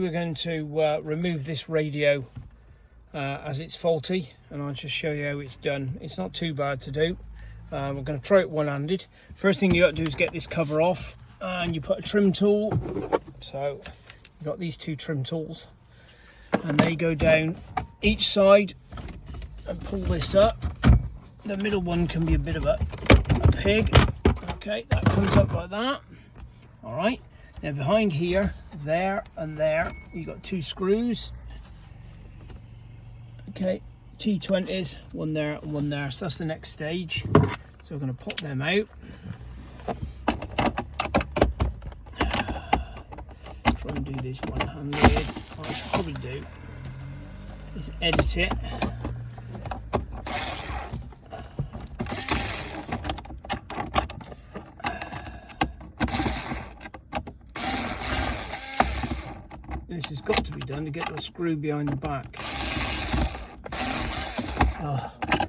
We're going to remove this radio as it's faulty, and I'll just show you how it's done. It's not too bad to do. We're going to try it one-handed. First thing you got to do is get this cover off, and you put a trim tool. So you've got these two trim tools, and they go down each side and pull this up. The middle one can be a bit of a pig. Okay, that comes up like that. All right. Now behind here, there and there, you've got two screws. Okay, T20s, one there and one there. So that's the next stage. So we're going to pop them out. Try and do this one-handed. What I should probably do is edit it. This has got to be done to get the screw behind the back.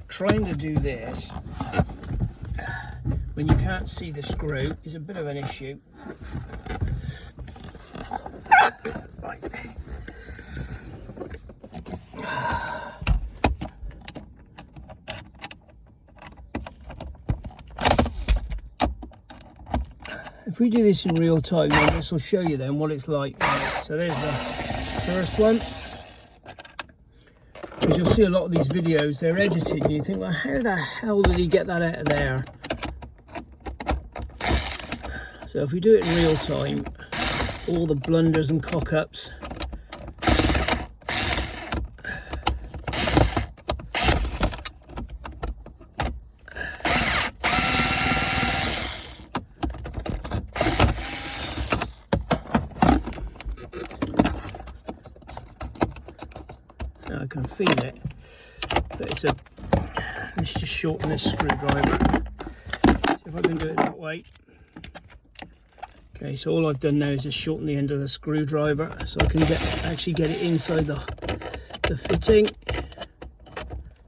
Trying to do this when you can't see the screw is a bit of an issue. Right. If we do this in real time, then this will show you then what it's like. Right, so there's the first one. Because you'll see a lot of these videos, they're edited, and you think, well, how the hell did he get that out of there? So if we do it in real time, all the blunders and cock-ups. I can feel it, but let's just shorten this screwdriver. See if I can do it that way. Okay, so all I've done now is just shorten the end of the screwdriver so I can actually get it inside the fitting.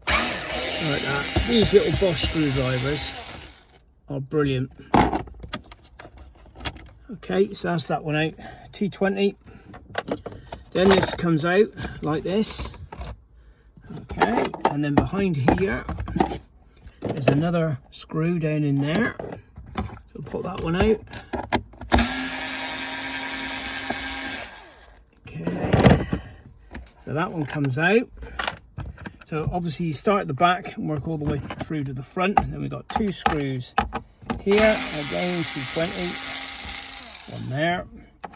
Like that. These little Bosch screwdrivers are brilliant. Okay, so that's that one out. T20. Then this comes out like this. Okay, and then behind here there's another screw down in there. So put that one out. Okay, so that one comes out. So obviously you start at the back and work all the way through to the front. And then we've got two screws here, again T20, one there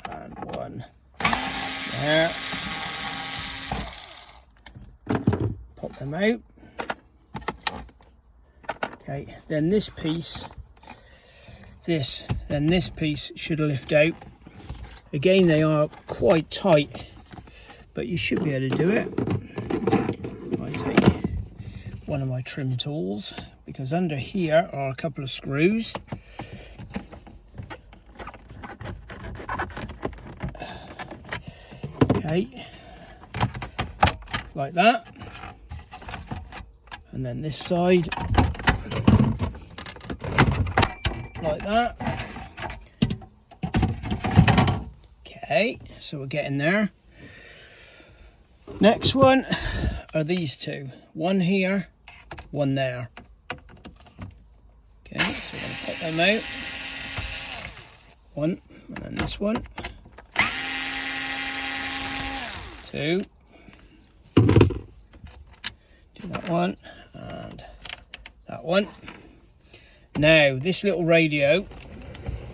and one there. Pop them out. Okay, then this piece should lift out. Again, they are quite tight, but you should be able to do it. I take one of my trim tools, because under here are a couple of screws. Okay, like that. And then this side, like that. Okay, so we're getting there. Next one are these two. One here, one there. Okay, so we're going to pop them out. One, and then this one. Two. Do that one. And that one. Now this little radio,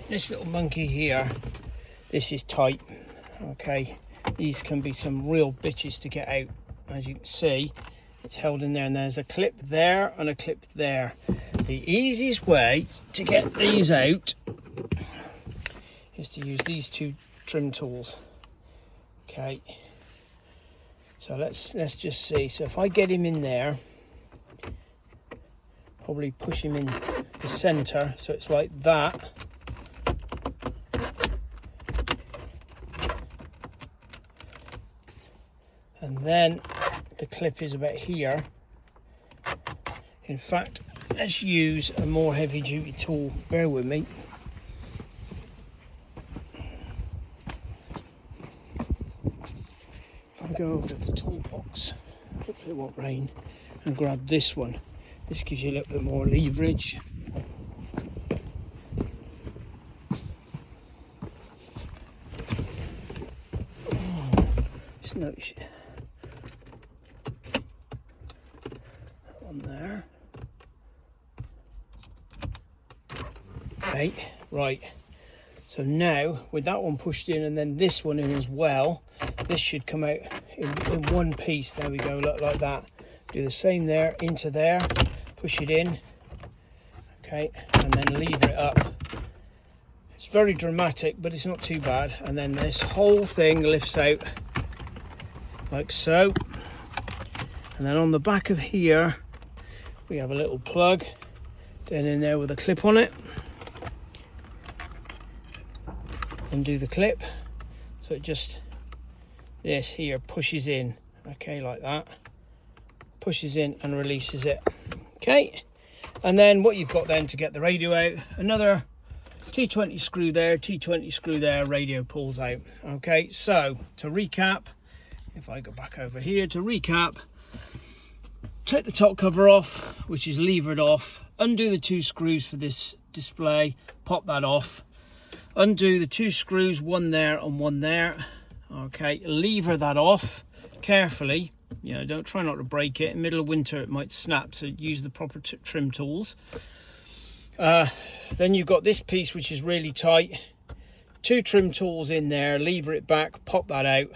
this little monkey here, this is tight. Okay, these can be some real bitches to get out. As you can see, it's held in there, and there's a clip there and a clip there. The easiest way to get these out is to use these two trim tools. Okay, so let's just see. So if I get him in there, probably push him in the center so it's like that. And then the clip is about here. In fact, let's use a more heavy duty tool. Bear with me. I go over to the toolbox, hopefully it won't rain, and grab this one. This gives you a little bit more leverage. Just notice that one there. Okay, right. So now with that one pushed in and then this one in as well, this should come out in one piece. There we go, look, like that. Do the same there, into there, push it in, okay, and then lever it up. It's very dramatic, but it's not too bad. And then this whole thing lifts out like so. And then on the back of here, we have a little plug down in there with a clip on it. Undo the clip, so it just, this here pushes in, okay, like that. Pushes in and releases it, okay. And then what you've got then to get the radio out, another T20 screw there, T20 screw there, radio pulls out. Okay, so to recap, if I go back over here to recap, take the top cover off, which is levered off, undo the 2 screws for this display, pop that off, undo the 2 screws, one there and one there. Okay, lever that off carefully. You know, don't try not to break it. In the middle of winter it might snap, so use the proper trim tools. Then you've got this piece which is really tight. 2 trim tools in there, lever it back, pop that out,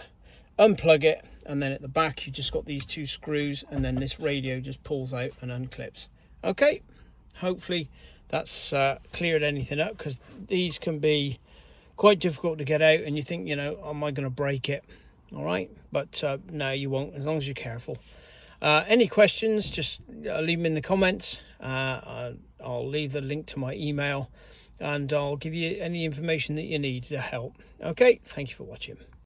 unplug it, and then at the back you just got these 2 screws, and then this radio just pulls out and unclips. Okay, hopefully that's cleared anything up, because these can be quite difficult to get out and you think, you know, am I going to break it? All right, but no, you won't, as long as you're careful. Any questions, just leave them in the comments. I'll leave the link to my email and I'll give you any information that you need to help. Okay, thank you for watching.